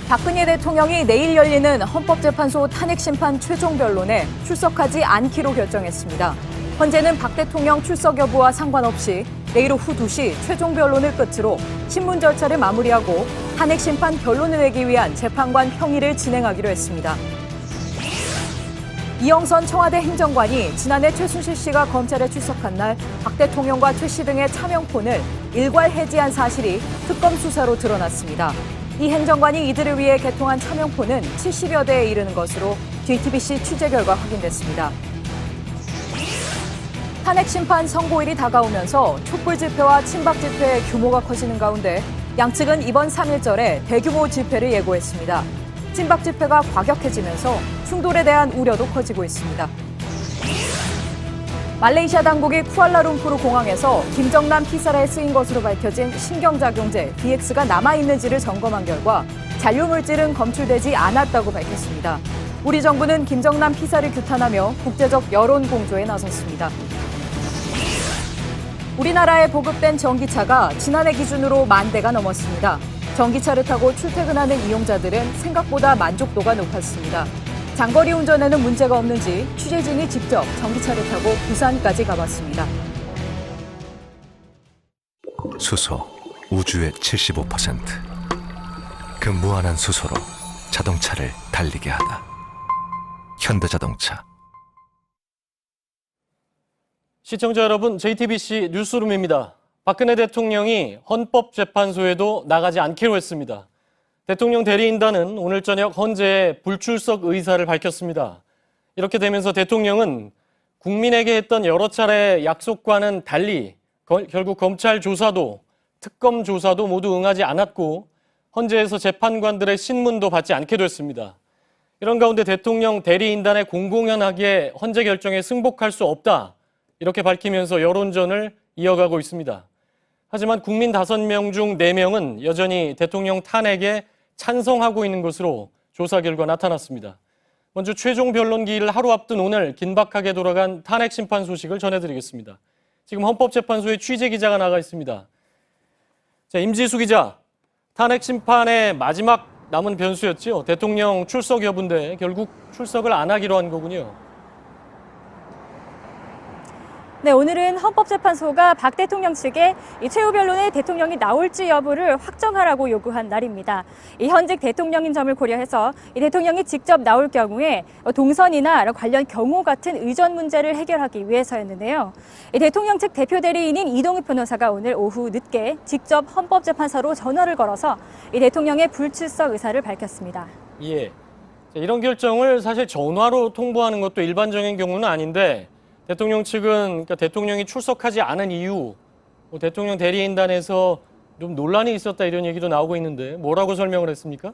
박근혜 대통령이 내일 열리는 헌법재판소 탄핵심판 최종 변론에 출석하지 않기로 결정했습니다. 현재는 박 대통령 출석 여부와 상관없이 내일 오후 2시 최종 변론을 끝으로 신문 절차를 마무리하고 탄핵심판 결론을 내기 위한 재판관 평의를 진행하기로 했습니다. 이영선 청와대 행정관이 지난해 최순실 씨가 검찰에 출석한 날 박 대통령과 최 씨 등의 차명폰을 일괄 해지한 사실이 특검 수사로 드러났습니다. 이 행정관이 이들을 위해 개통한 차명폰은 70여 대에 이르는 것으로 JTBC 취재 결과 확인됐습니다. 탄핵 심판 선고일이 다가오면서 촛불 집회와 친박 집회의 규모가 커지는 가운데 양측은 이번 3.1절에 대규모 집회를 예고했습니다. 친박 집회가 과격해지면서 충돌에 대한 우려도 커지고 있습니다. 말레이시아 당국이 쿠알라룸푸르 공항에서 김정남 피살에 쓰인 것으로 밝혀진 신경작용제 BX가 남아있는지를 점검한 결과 잔류물질은 검출되지 않았다고 밝혔습니다. 우리 정부는 김정남 피살을 규탄하며 국제적 여론 공조에 나섰습니다. 우리나라에 보급된 전기차가 지난해 기준으로 10,000대가 넘었습니다. 전기차를 타고 출퇴근하는 이용자들은 생각보다 만족도가 높았습니다. 장거리 운전에는 문제가 없는지 취재진이 직접 전기차를 타고 부산까지 가봤습니다. 수소, 우주의 75%. 그 무한한 수소로 자동차를 달리게 하다. 현대자동차. 시청자 여러분, JTBC 뉴스룸입니다. 박근혜 대통령이 헌법재판소에도 나가지 않기로 했습니다. 대통령 대리인단은 오늘 저녁 헌재에 불출석 의사를 밝혔습니다. 이렇게 되면서 대통령은 국민에게 했던 여러 차례 약속과는 달리 결국 검찰 조사도 특검 조사도 모두 응하지 않았고 헌재에서 재판관들의 신문도 받지 않게 됐습니다. 이런 가운데 대통령 대리인단의 공공연하게 헌재 결정에 승복할 수 없다. 이렇게 밝히면서 여론전을 이어가고 있습니다. 하지만 국민 5명 중 4명은 여전히 대통령 탄핵에 찬성하고 있는 것으로 조사 결과 나타났습니다. 먼저 최종 변론 기일을 하루 앞둔 오늘 긴박하게 돌아간 탄핵 심판 소식을 전해드리겠습니다. 지금 헌법재판소에 취재 기자가 나가 있습니다. 자, 임지수 기자, 탄핵 심판의 마지막 남은 변수였지요. 대통령 출석 여부인데 결국 출석을 안 하기로 한 거군요. 네, 오늘은 헌법재판소가 박 대통령 측에 이 최후 변론에 대통령이 나올지 여부를 확정하라고 요구한 날입니다. 이 현직 대통령인 점을 고려해서 이 대통령이 직접 나올 경우에 동선이나 관련 경호 같은 의전 문제를 해결하기 위해서였는데요. 이 대통령 측 대표 대리인인 이동욱 변호사가 오늘 오후 늦게 직접 헌법재판소로 전화를 걸어서 이 대통령의 불출석 의사를 밝혔습니다. 예, 이런 결정을 사실 전화로 통보하는 것도 일반적인 경우는 아닌데 대통령 측은 그러니까 대통령이 출석하지 않은 이유, 대통령 대리인단에서 좀 논란이 있었다 이런 얘기도 나오고 있는데 뭐라고 설명을 했습니까?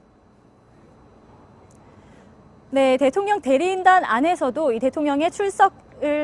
네, 대통령 대리인단 안에서도 이 대통령의 출석을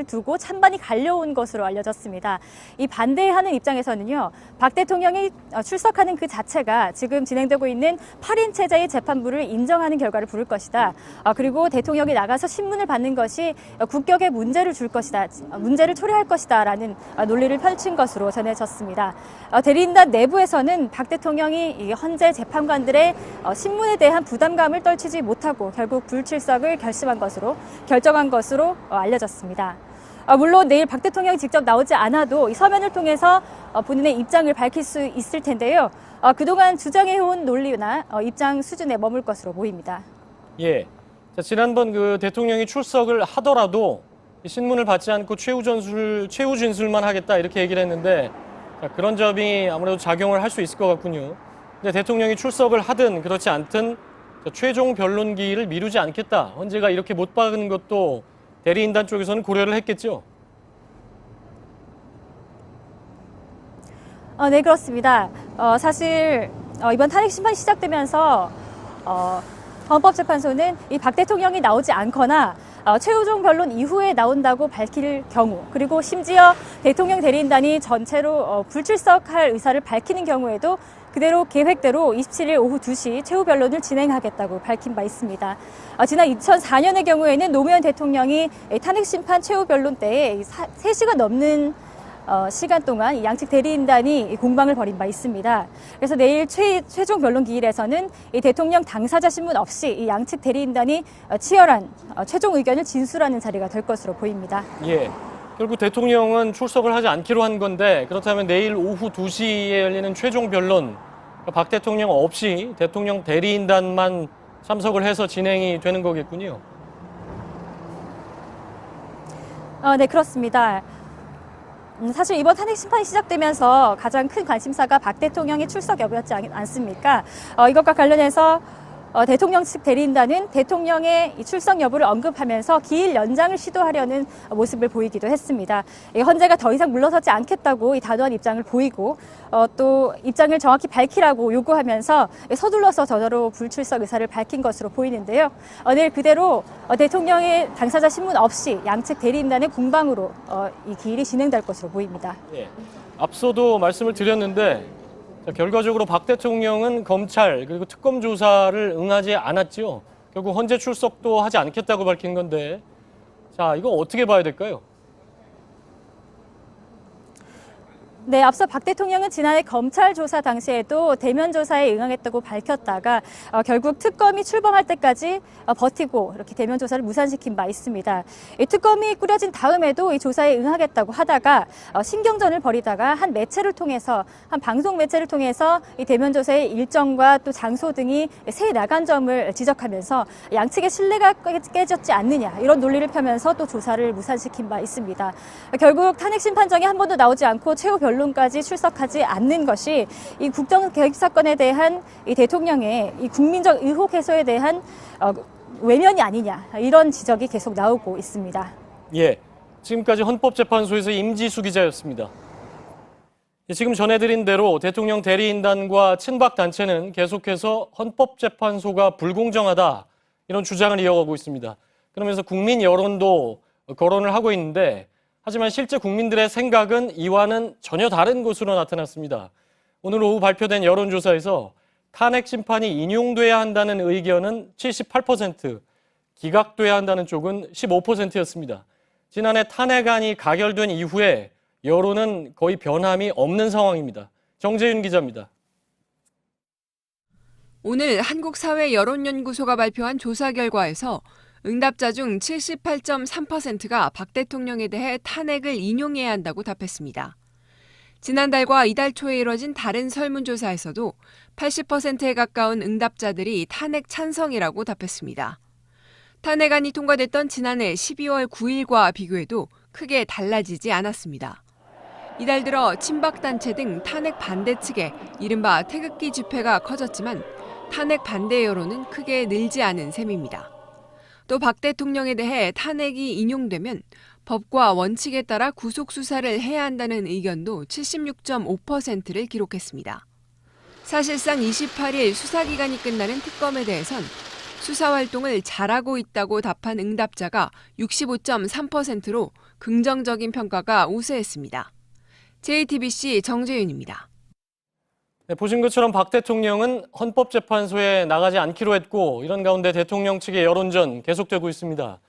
두고 찬반이 갈려온 것으로 알려졌습니다. 이 반대하는 입장에서는요, 박 대통령이 출석하는 그 자체가 지금 진행되고 있는 8인 체제의 재판부를 인정하는 결과를 부를 것이다. 그리고 대통령이 나가서 신문을 받는 것이 국격에 문제를 줄 것이다. 문제를 초래할 것이다. 라는 논리를 펼친 것으로 전해졌습니다. 대리인단 내부에서는 박 대통령이 이 헌재 재판관들의 신문에 대한 부담감을 떨치지 못하고 결국 불출석을 결정한 것으로 알려졌습니다. 물론 내일 박 대통령이 직접 나오지 않아도 이 서면을 통해서 본인의 입장을 밝힐 수 있을 텐데요. 그동안 주장해온 논리나 입장 수준에 머물 것으로 보입니다. 예, 자, 지난번 그 대통령이 출석을 하더라도 신문을 받지 않고 최후 진술만 하겠다 이렇게 얘기를 했는데 자, 그런 점이 아무래도 작용을 할 수 있을 것 같군요. 근데 대통령이 출석을 하든 그렇지 않든 최종 변론 기일을 미루지 않겠다. 헌재가 이렇게 못 박은 것도 대리인단 쪽에서는 고려를 했겠죠? 네, 그렇습니다. 사실 이번 탄핵 심판이 시작되면서 헌법재판소는 이 박 대통령이 나오지 않거나 최후종 변론 이후에 나온다고 밝힐 경우, 그리고 심지어 대통령 대리인단이 전체로 불출석할 의사를 밝히는 경우에도 그대로 계획대로 27일 오후 2시 최후 변론을 진행하겠다고 밝힌 바 있습니다. 지난 2004년의 경우에는 노무현 대통령이 탄핵 심판 최후 변론 때에 3시간 넘는 시간 동안 이 양측 대리인단이 공방을 벌인 바 있습니다. 그래서 내일 최종 변론 기일에서는 이 대통령 당사자 신문 없이 이 양측 대리인단이 치열한 최종 의견을 진술하는 자리가 될 것으로 보입니다. 예. 결국 대통령은 출석을 하지 않기로 한 건데 그렇다면 내일 오후 2시에 열리는 최종 변론 박 대통령 없이 대통령 대리인단만 참석을 해서 진행이 되는 거겠군요. 네, 그렇습니다. 사실 이번 탄핵 심판이 시작되면서 가장 큰 관심사가 박 대통령의 출석 여부였지 않습니까? 이것과 관련해서 대통령 측 대리인단은 대통령의 이 출석 여부를 언급하면서 기일 연장을 시도하려는 모습을 보이기도 했습니다. 헌재가 더 이상 물러서지 않겠다고 이 단호한 입장을 보이고 또 입장을 정확히 밝히라고 요구하면서 서둘러서 저자로 불출석 의사를 밝힌 것으로 보이는데요. 내일 그대로 대통령의 당사자 신문 없이 양측 대리인단의 공방으로 이 기일이 진행될 것으로 보입니다. 예. 앞서도 말씀을 드렸는데 결과적으로 박 대통령은 검찰 그리고 특검 조사를 응하지 않았죠. 결국 헌재 출석도 하지 않겠다고 밝힌 건데 자, 이거 어떻게 봐야 될까요? 네, 앞서 박 대통령은 지난해 검찰 조사 당시에도 대면 조사에 응하겠다고 밝혔다가 결국 특검이 출범할 때까지 버티고 이렇게 대면 조사를 무산시킨 바 있습니다. 이 특검이 꾸려진 다음에도 이 조사에 응하겠다고 하다가 신경전을 벌이다가 한 방송 매체를 통해서 이 대면 조사의 일정과 또 장소 등이 새 나간 점을 지적하면서 양측의 신뢰가 깨졌지 않느냐 이런 논리를 펴면서 또 조사를 무산시킨 바 있습니다. 결국 탄핵 심판정이 한 번도 나오지 않고 최후 변론까지 출석하지 않는 것이 이 국정 개입 사건에 대한 이 대통령의 이 국민적 의혹 해소에 대한 외면이 아니냐 이런 지적이 계속 나오고 있습니다. 예, 지금까지 헌법재판소에서 임지수 기자였습니다. 지금 전해드린 대로 대통령 대리인단과 친박 단체는 계속해서 헌법재판소가 불공정하다 이런 주장을 이어가고 있습니다. 그러면서 국민 여론도 거론을 하고 있는데 하지만 실제 국민들의 생각은 이와는 전혀 다른 것으로 나타났습니다. 오늘 오후 발표된 여론조사에서 탄핵 심판이 인용돼야 한다는 의견은 78%, 기각돼야 한다는 쪽은 15%였습니다. 지난해 탄핵안이 가결된 이후에 여론은 거의 변함이 없는 상황입니다. 정재윤 기자입니다. 오늘 한국사회여론연구소가 발표한 조사 결과에서 응답자 중 78.3%가 박 대통령에 대해 탄핵을 인용해야 한다고 답했습니다. 지난달과 이달 초에 이뤄진 다른 설문조사에서도 80%에 가까운 응답자들이 탄핵 찬성이라고 답했습니다. 탄핵안이 통과됐던 지난해 12월 9일과 비교해도 크게 달라지지 않았습니다. 이달 들어 친박단체 등 탄핵 반대 측에 이른바 태극기 집회가 커졌지만 탄핵 반대 여론은 크게 늘지 않은 셈입니다. 또 박 대통령에 대해 탄핵이 인용되면 법과 원칙에 따라 구속수사를 해야 한다는 의견도 76.5%를 기록했습니다. 사실상 28일 수사기간이 끝나는 특검에 대해선 수사활동을 잘하고 있다고 답한 응답자가 65.3%로 긍정적인 평가가 우세했습니다. JTBC 정재윤입니다. 네, 보신 것처럼 박 대통령은 헌법재판소에 나가지 않기로 했고 이런 가운데 대통령 측의 여론전 계속되고 있습니다.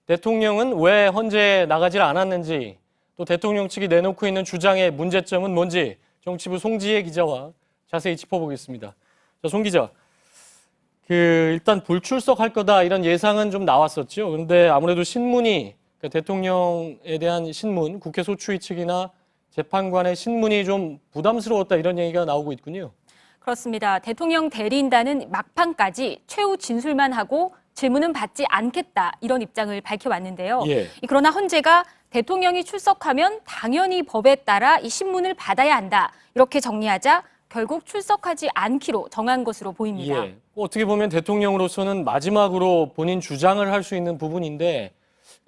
대통령은 왜 헌재에 나가질 않았는지 또 대통령 측이 내놓고 있는 주장의 문제점은 뭔지 정치부 송지혜 기자와 자세히 짚어보겠습니다. 자, 송 기자, 일단 불출석할 거다 이런 예상은 좀 나왔었죠. 그런데 아무래도 신문이 그러니까 대통령에 대한 신문, 국회 소추위 측이나 재판관의 신문이 좀 부담스러웠다 이런 얘기가 나오고 있군요. 그렇습니다. 대통령 대리인단은 막판까지 최후 진술만 하고 질문은 받지 않겠다 이런 입장을 밝혀왔는데요. 예. 그러나 헌재가 대통령이 출석하면 당연히 법에 따라 이 신문을 받아야 한다 이렇게 정리하자 결국 출석하지 않기로 정한 것으로 보입니다. 예. 어떻게 보면 대통령으로서는 마지막으로 본인 주장을 할 수 있는 부분인데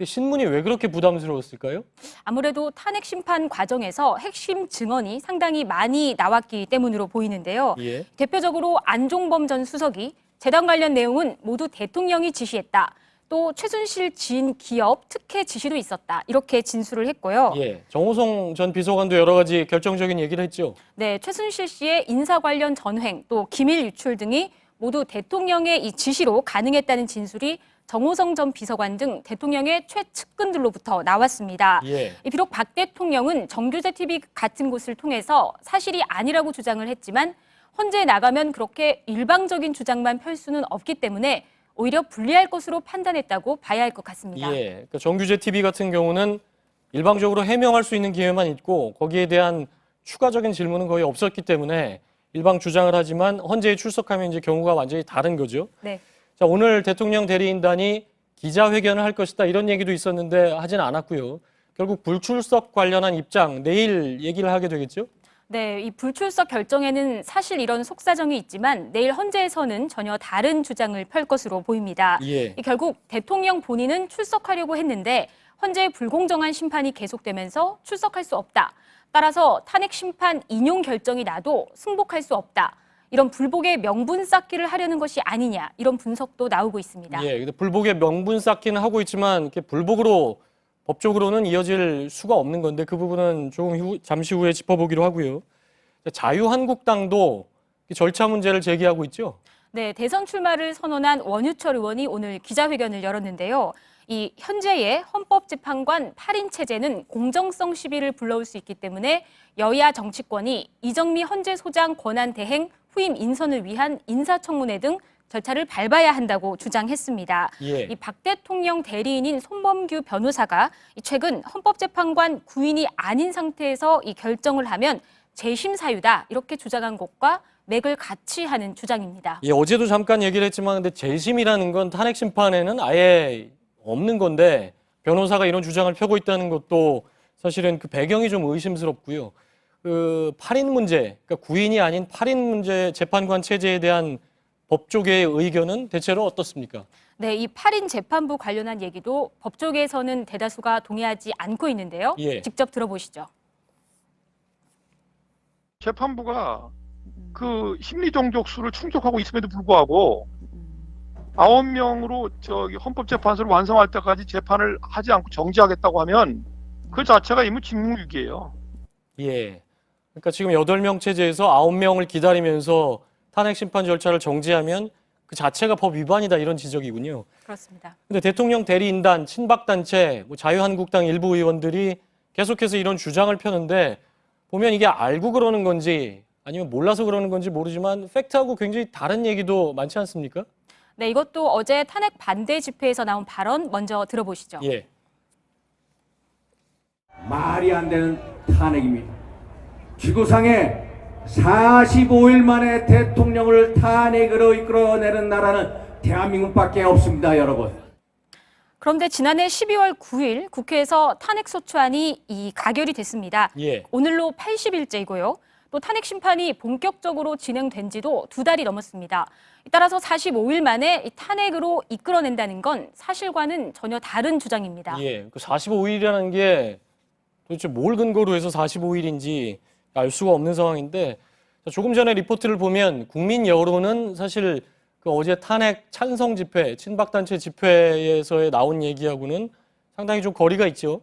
신문이 왜 그렇게 부담스러웠을까요? 아무래도 탄핵 심판 과정에서 핵심 증언이 상당히 많이 나왔기 때문으로 보이는데요. 예. 대표적으로 안종범 전 수석이 재단 관련 내용은 모두 대통령이 지시했다. 또 최순실 지인 기업 특혜 지시도 있었다. 이렇게 진술을 했고요. 예. 정호성 전 비서관도 여러 가지 결정적인 얘기를 했죠. 네, 최순실 씨의 인사 관련 전횡, 또 기밀 유출 등이 모두 대통령의 이 지시로 가능했다는 진술이 정호성 전 비서관 등 대통령의 최측근들로부터 나왔습니다. 예. 비록 박 대통령은 정규제 TV 같은 곳을 통해서 사실이 아니라고 주장을 했지만 헌재에 나가면 그렇게 일방적인 주장만 펼 수는 없기 때문에 오히려 불리할 것으로 판단했다고 봐야 할 것 같습니다. 예. 그러니까 정규제 TV 같은 경우는 일방적으로 해명할 수 있는 기회만 있고 거기에 대한 추가적인 질문은 거의 없었기 때문에 일방 주장을 하지만 헌재에 출석하면 이제 경우가 완전히 다른 거죠. 네. 자, 오늘 대통령 대리인단이 기자회견을 할 것이다 이런 얘기도 있었는데 하진 않았고요. 결국 불출석 관련한 입장 내일 얘기를 하게 되겠죠? 네, 이 불출석 결정에는 사실 이런 속사정이 있지만 내일 헌재에서는 전혀 다른 주장을 펼 것으로 보입니다. 예. 결국 대통령 본인은 출석하려고 했는데 헌재의 불공정한 심판이 계속되면서 출석할 수 없다. 따라서 탄핵 심판 인용 결정이 나도 승복할 수 없다. 이런 불복의 명분 쌓기를 하려는 것이 아니냐 이런 분석도 나오고 있습니다. 예, 근데 불복의 명분 쌓기는 하고 있지만 이렇게 불복으로 법적으로는 이어질 수가 없는 건데 그 부분은 조금 잠시 후에 짚어보기로 하고요. 자유한국당도 절차 문제를 제기하고 있죠. 네, 대선 출마를 선언한 원유철 의원이 오늘 기자회견을 열었는데요. 이 현재의 헌법재판관 8인 체제는 공정성 시비를 불러올 수 있기 때문에 여야 정치권이 이정미 헌재소장 권한 대행 후임 인선을 위한 인사청문회 등 절차를 밟아야 한다고 주장했습니다. 예. 이 박 대통령 대리인인 손범규 변호사가 최근 헌법재판관 구인이 아닌 상태에서 이 결정을 하면 재심 사유다 이렇게 주장한 것과 맥을 같이 하는 주장입니다. 예, 어제도 잠깐 얘기를 했지만 근데 재심이라는 건 탄핵 심판에는 아예 없는 건데 변호사가 이런 주장을 펴고 있다는 것도 사실은 그 배경이 좀 의심스럽고요. 그 8인 문제, 그러니까 구인이 아닌 8인 문제 재판관 체제에 대한 법조계의 의견은 대체로 어떻습니까? 네, 이 8인 재판부 관련한 얘기도 법조계에서는 대다수가 동의하지 않고 있는데요. 예. 직접 들어보시죠. 재판부가 그 심리 정족수를 충족하고 있음에도 불구하고 9명으로 저기 헌법재판소를 완성할 때까지 재판을 하지 않고 정지하겠다고 하면 그 자체가 이미 직무유기예요. 예. 그러니까 지금 8명 체제에서 9명을 기다리면서 탄핵 심판 절차를 정지하면 그 자체가 법 위반이다 이런 지적이군요. 그렇습니다. 근데 대통령 대리인단, 친박단체, 자유한국당 일부 의원들이 계속해서 이런 주장을 펴는데 보면 이게 알고 그러는 건지 아니면 몰라서 그러는 건지 모르지만 팩트하고 굉장히 다른 얘기도 많지 않습니까? 네, 이것도 어제 탄핵 반대 집회에서 나온 발언 먼저 들어보시죠. 예. 말이 안 되는 탄핵입니다. 지구상에 45일 만에 대통령을 탄핵으로 이끌어내는 나라는 대한민국밖에 없습니다, 여러분. 그런데 지난해 12월 9일 국회에서 탄핵소추안이 가결이 됐습니다. 예. 오늘로 80일째이고요. 또 탄핵 심판이 본격적으로 진행된 지도 2달이 넘었습니다. 따라서 45일 만에 탄핵으로 이끌어낸다는 건 사실과는 전혀 다른 주장입니다. 예. 그 45일이라는 게 도대체 뭘 근거로 해서 45일인지 알 수가 없는 상황인데 조금 전에 리포트를 보면 국민 여론은 사실 그 어제 탄핵 찬성 집회, 친박단체 집회에서 나온 얘기하고는 상당히 좀 거리가 있죠.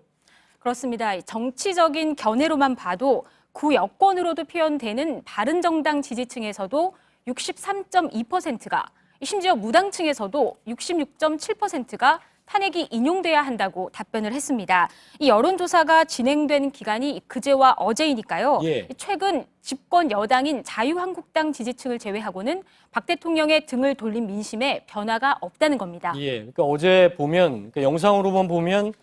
그렇습니다. 정치적인 견해로만 봐도 구여권으로도 표현되는 바른정당 지지층에서도 63.2%가 심지어 무당층에서도 66.7%가 탄핵이 인용돼야 한다고 답변을 했습니다. 이 여론조사가 진행된 기간이 그제와 어제이니까요. 예. 최근 집권 여당인 자유한국당 지지층을 제외하고는 박 대통령의 등을 돌린 민심에 변화가 없다는 겁니다. 예. 그러니까 어제 보면 그러니까 영상으로만 보면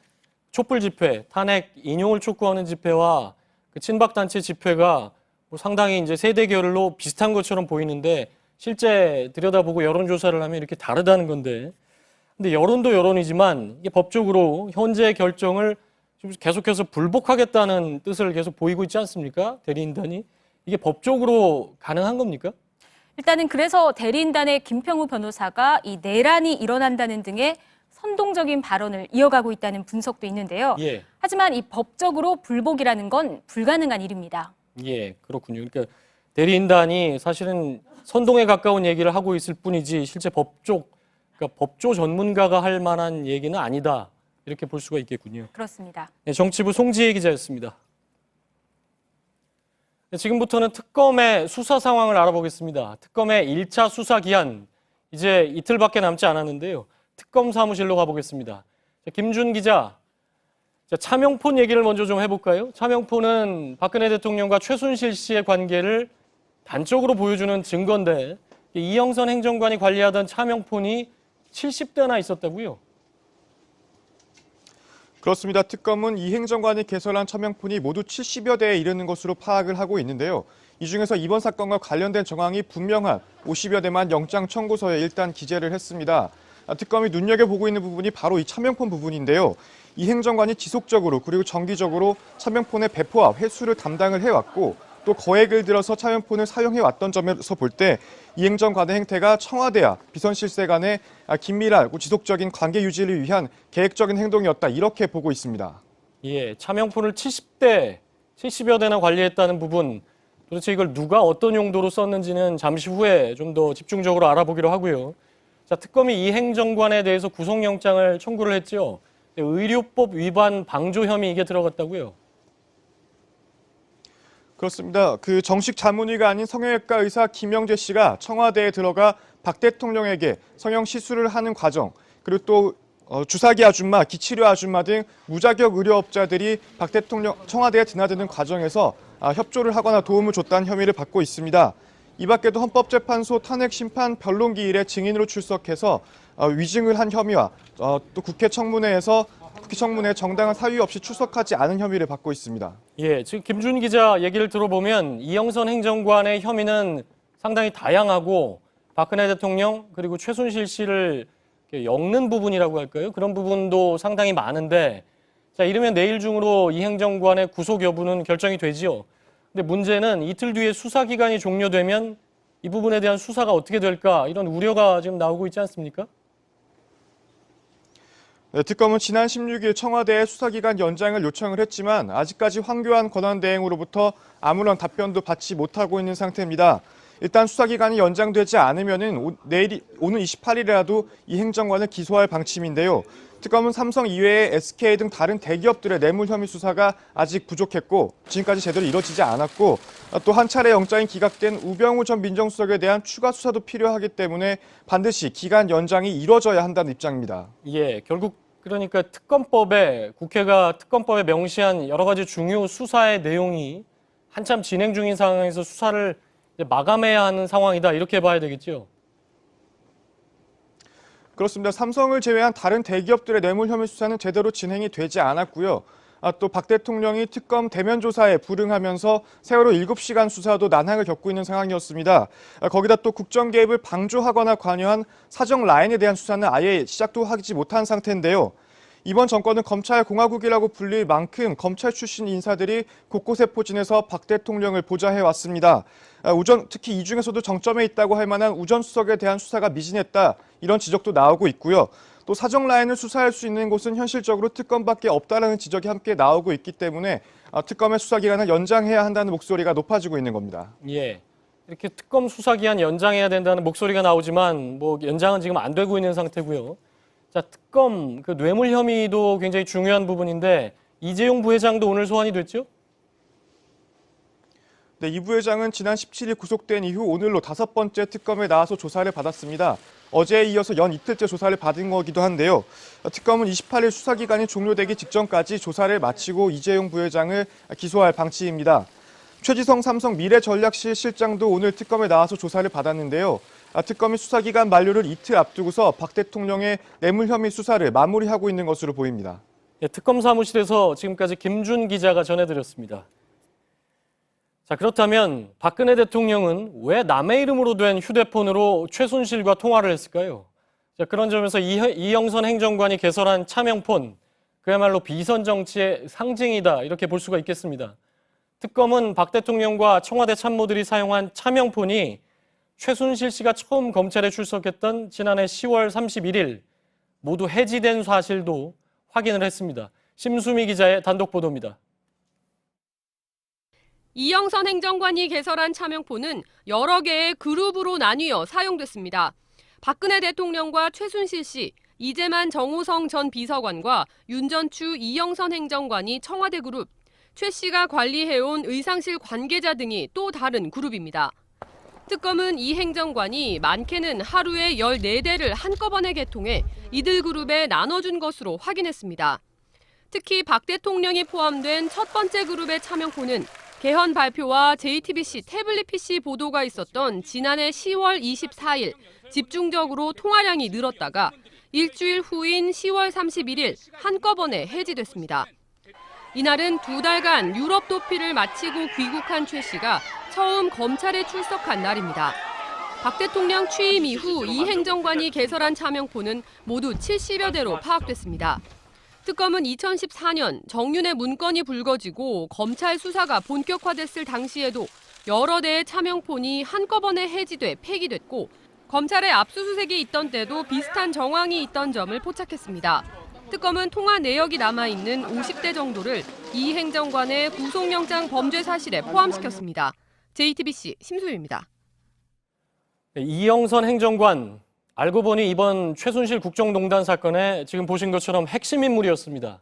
촛불 집회, 탄핵 인용을 촉구하는 집회와 그 친박단체 집회가 뭐 상당히 이제 세대결로 비슷한 것처럼 보이는데 실제 들여다보고 여론조사를 하면 이렇게 다르다는 건데 근데 여론도 여론이지만 이게 법적으로 현재 결정을 좀 계속해서 불복하겠다는 뜻을 계속 보이고 있지 않습니까? 대리인단이. 이게 법적으로 가능한 겁니까? 일단은 그래서 대리인단의 김평우 변호사가 이 내란이 일어난다는 등의 선동적인 발언을 이어가고 있다는 분석도 있는데요. 예. 하지만 이 법적으로 불복이라는 건 불가능한 일입니다. 예, 그렇군요. 그러니까 대리인단이 사실은 선동에 가까운 얘기를 하고 있을 뿐이지 실제 그러니까 법조 전문가가 할 만한 얘기는 아니다. 이렇게 볼 수가 있겠군요. 그렇습니다. 네, 정치부 송지혜 기자였습니다. 네, 지금부터는 특검의 수사 상황을 알아보겠습니다. 특검의 1차 수사 기한 이제 이틀밖에 남지 않았는데요. 특검 사무실로 가보겠습니다. 자, 김준 기자, 자, 차명폰 얘기를 먼저 좀 해볼까요? 차명폰은 박근혜 대통령과 최순실 씨의 관계를 단적으로 보여주는 증거인데 이영선 행정관이 관리하던 차명폰이 70대나 있었다고요? 그렇습니다. 특검은 이 행정관이 개설한 차명폰이 모두 70여 대에 이르는 것으로 파악을 하고 있는데요. 이 중에서 이번 사건과 관련된 정황이 분명한 50여 대만 영장 청구서에 일단 기재를 했습니다. 특검이 눈여겨보고 있는 부분이 바로 이 차명폰 부분인데요. 이 행정관이 지속적으로 그리고 정기적으로 차명폰의 배포와 회수를 담당을 해왔고 또 거액을 들여서 차명폰을 사용해왔던 점에서 볼 때 이 행정관의 행태가 청와대와 비선실세 간의 긴밀하고 지속적인 관계 유지를 위한 계획적인 행동이었다 이렇게 보고 있습니다. 예, 차명폰을 70여 대나 관리했다는 부분, 도대체 이걸 누가 어떤 용도로 썼는지는 잠시 후에 좀 더 집중적으로 알아보기로 하고요. 자, 특검이 이 행정관에 대해서 구속영장을 청구를 했죠. 의료법 위반 방조 혐의 이게 들어갔다고요? 그렇습니다. 그 정식 자문의가 아닌 성형외과 의사 김영재 씨가 청와대에 들어가 박 대통령에게 성형 시술을 하는 과정, 그리고 또 주사기 아줌마, 기치료 아줌마 등 무자격 의료업자들이 박 대통령 청와대에 드나드는 과정에서 협조를 하거나 도움을 줬다는 혐의를 받고 있습니다. 이 밖에도 헌법재판소 탄핵심판 변론기일에 증인으로 출석해서 위증을 한 혐의와 또 국회 청문회에 정당한 사유 없이 출석하지 않은 혐의를 받고 있습니다. 예, 지금 김준 기자 얘기를 들어보면 이영선 행정관의 혐의는 상당히 다양하고 박근혜 대통령 그리고 최순실 씨를 엮는 부분이라고 할까요? 그런 부분도 상당히 많은데 자, 이르면 내일 중으로 이 행정관의 구속 여부는 결정이 되지요. 근데 문제는 이틀 뒤에 수사기간이 종료되면 이 부분에 대한 수사가 어떻게 될까 이런 우려가 지금 나오고 있지 않습니까? 네, 특검은 지난 16일 청와대에 수사기간 연장을 요청을 했지만 아직까지 황교안 권한대행으로부터 아무런 답변도 받지 못하고 있는 상태입니다. 일단 수사기간이 연장되지 않으면은 오는 28일이라도 이 행정관을 기소할 방침인데요. 특검은 삼성 이외에 SK 등 다른 대기업들의 뇌물 혐의 수사가 아직 부족했고 지금까지 제대로 이뤄지지 않았고 또 한 차례 영장이 기각된 우병우 전 민정수석에 대한 추가 수사도 필요하기 때문에 반드시 기간 연장이 이뤄져야 한다는 입장입니다. 예, 결국 그러니까 국회가 특검법에 명시한 여러 가지 중요 수사의 내용이 한참 진행 중인 상황에서 수사를 이제 마감해야 하는 상황이다 이렇게 봐야 되겠죠. 그렇습니다. 삼성을 제외한 다른 대기업들의 뇌물 혐의 수사는 제대로 진행이 되지 않았고요. 또 박 대통령이 특검 대면 조사에 불응하면서 세월호 7시간 수사도 난항을 겪고 있는 상황이었습니다. 거기다 또 국정 개입을 방조하거나 관여한 사정 라인에 대한 수사는 아예 시작도 하지 못한 상태인데요. 이번 정권은 검찰공화국이라고 불릴 만큼 검찰 출신 인사들이 곳곳에 포진해서 박 대통령을 보좌해 왔습니다. 특히 이 중에서도 정점에 있다고 할 만한 우전 수석에 대한 수사가 미진했다 이런 지적도 나오고 있고요. 또 사정 라인을 수사할 수 있는 곳은 현실적으로 특검밖에 없다라는 지적이 함께 나오고 있기 때문에 특검의 수사 기간을 연장해야 한다는 목소리가 높아지고 있는 겁니다. 예, 이렇게 특검 수사 기한 연장해야 된다는 목소리가 나오지만 뭐 연장은 지금 안 되고 있는 상태고요. 자, 특검 그 뇌물 혐의도 굉장히 중요한 부분인데 이재용 부회장도 오늘 소환이 됐죠? 네, 이 부회장은 지난 17일 구속된 이후 오늘로 5번째 특검에 나와서 조사를 받았습니다. 어제에 이어서 연 이틀째 조사를 받은 거기도 한데요. 특검은 28일 수사기간이 종료되기 직전까지 조사를 마치고 이재용 부회장을 기소할 방침입니다. 최지성 삼성 미래전략실 실장도 오늘 특검에 나와서 조사를 받았는데요. 특검이 수사기간 만료를 이틀 앞두고서 박 대통령의 뇌물 혐의 수사를 마무리하고 있는 것으로 보입니다. 예, 특검 사무실에서 지금까지 김준 기자가 전해드렸습니다. 자, 그렇다면 박근혜 대통령은 왜 남의 이름으로 된 휴대폰으로 최순실과 통화를 했을까요? 자, 그런 점에서 이영선 행정관이 개설한 차명폰, 그야말로 비선 정치의 상징이다 이렇게 볼 수가 있겠습니다. 특검은 박 대통령과 청와대 참모들이 사용한 차명폰이 최순실 씨가 처음 검찰에 출석했던 지난해 10월 31일 모두 해지된 사실도 확인을 했습니다. 심수미 기자의 단독 보도입니다. 이영선 행정관이 개설한 차명폰은 여러 개의 그룹으로 나뉘어 사용됐습니다. 박근혜 대통령과 최순실 씨, 이재만 정호성 전 비서관과 윤전추 이영선 행정관이 청와대 그룹, 최 씨가 관리해온 의상실 관계자 등이 또 다른 그룹입니다. 특검은 이 행정관이 많게는 하루에 14대를 한꺼번에 개통해 이들 그룹에 나눠준 것으로 확인했습니다. 특히 박 대통령이 포함된 첫 번째 그룹의 차명폰은 개헌 발표와 JTBC 태블릿 PC 보도가 있었던 지난해 10월 24일 집중적으로 통화량이 늘었다가 일주일 후인 10월 31일 한꺼번에 해지됐습니다. 이날은 2달간 유럽 도피를 마치고 귀국한 최 씨가 처음 검찰에 출석한 날입니다. 박 대통령 취임 이후 이 행정관이 개설한 차명폰은 모두 70여 대로 파악됐습니다. 특검은 2014년 정윤의 문건이 불거지고 검찰 수사가 본격화됐을 당시에도 여러 대의 차명폰이 한꺼번에 해지돼 폐기됐고 검찰의 압수수색이 있던 때도 비슷한 정황이 있던 점을 포착했습니다. 특검은 통화 내역이 남아있는 50대 정도를 이 행정관의 구속영장 범죄 사실에 포함시켰습니다. JTBC 심수희입니다. 이영선 행정관, 알고 보니 이번 최순실 국정농단 사건에 지금 보신 것처럼 핵심 인물이었습니다.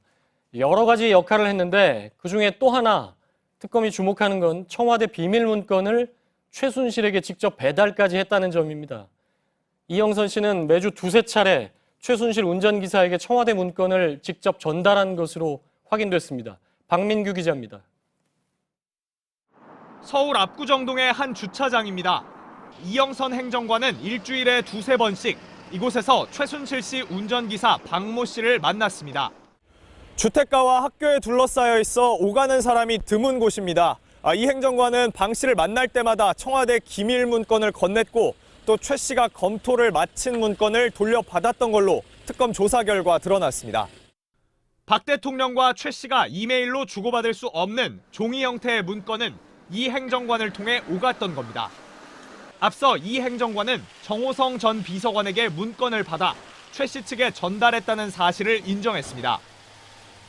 여러 가지 역할을 했는데 그중에 또 하나 특검이 주목하는 건 청와대 비밀 문건을 최순실에게 직접 배달까지 했다는 점입니다. 이영선 씨는 매주 두세 차례 최순실 운전기사에게 청와대 문건을 직접 전달한 것으로 확인됐습니다. 박민규 기자입니다. 서울 압구정동의 한 주차장입니다. 이영선 행정관은 일주일에 두세 번씩 이곳에서 최순실 씨 운전기사 박모 씨를 만났습니다. 주택가와 학교에 둘러싸여 있어 오가는 사람이 드문 곳입니다. 이 행정관은 방 씨를 만날 때마다 청와대 기밀 문건을 건넸고 또 최 씨가 검토를 마친 문건을 돌려받았던 걸로 특검 조사 결과 드러났습니다. 박 대통령과 최 씨가 이메일로 주고받을 수 없는 종이 형태의 문건은 이 행정관을 통해 오갔던 겁니다. 앞서 이 행정관은 정호성 전 비서관에게 문건을 받아 최 씨 측에 전달했다는 사실을 인정했습니다.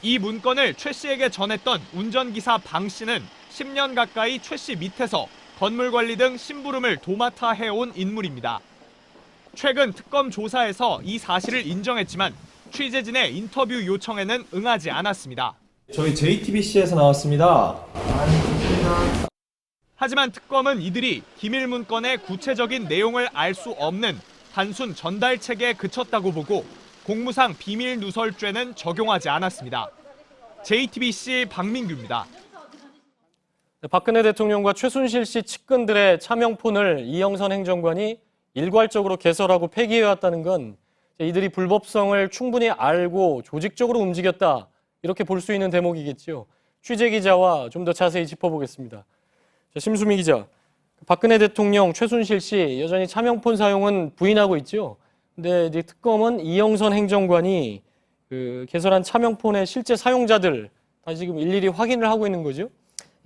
이 문건을 최 씨에게 전했던 운전기사 방 씨는 10년 가까이 최 씨 밑에서 건물 관리 등 심부름을 도맡아 해온 인물입니다. 최근 특검 조사에서 이 사실을 인정했지만 취재진의 인터뷰 요청에는 응하지 않았습니다. 저희 JTBC에서 나왔습니다. 하지만 특검은 이들이 기밀 문건의 구체적인 내용을 알 수 없는 단순 전달책에 그쳤다고 보고 공무상 비밀 누설죄는 적용하지 않았습니다. JTBC 박민규입니다. 박근혜 대통령과 최순실 씨 측근들의 차명폰을 이영선 행정관이 일괄적으로 개설하고 폐기해왔다는 건 이들이 불법성을 충분히 알고 조직적으로 움직였다, 이렇게 볼 수 있는 대목이겠죠. 취재 기자와 좀 더 자세히 짚어보겠습니다. 심수미 기자, 박근혜 대통령, 최순실 씨 여전히 차명폰 사용은 부인하고 있죠. 근데 이제 특검은 이영선 행정관이 개설한 차명폰의 실제 사용자들 다 지금 일일이 확인을 하고 있는 거죠.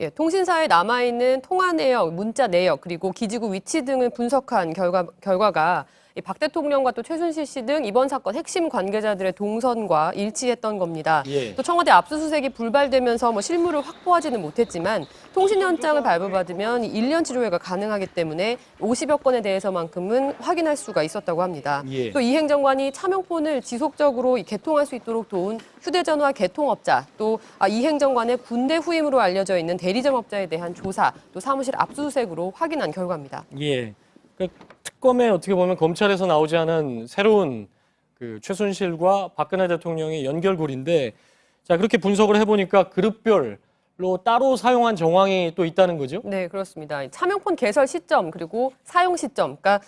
예, 통신사에 남아있는 통화 내역, 문자 내역, 그리고 기지국 위치 등을 분석한 결과가 박 대통령과 또 최순실 씨 등 이번 사건 핵심 관계자들의 동선과 일치했던 겁니다. 예. 또 청와대 압수수색이 불발되면서 실물을 확보하지는 못했지만 통신연장을 발부받으면 1년치 조회가 가능하기 때문에 50여 건에 대해서만큼은 확인할 수가 있었다고 합니다. 예. 또 이 행정관이 차명폰을 지속적으로 개통할 수 있도록 도운 휴대전화 개통업자, 또 이 행정관의 군대 후임으로 알려져 있는 대리점업자에 대한 조사, 또 사무실 압수수색으로 확인한 결과입니다. 예. 특검에 어떻게 보면 검찰에서 나오지 않은 새로운 최순실과 박근혜 대통령의 연결고리인데, 자, 그렇게 분석을 해보니까 그룹별로 따로 사용한 정황이 또 있다는 거죠? 네, 그렇습니다. 차명폰 개설 시점 그리고 사용 시점, 그러니까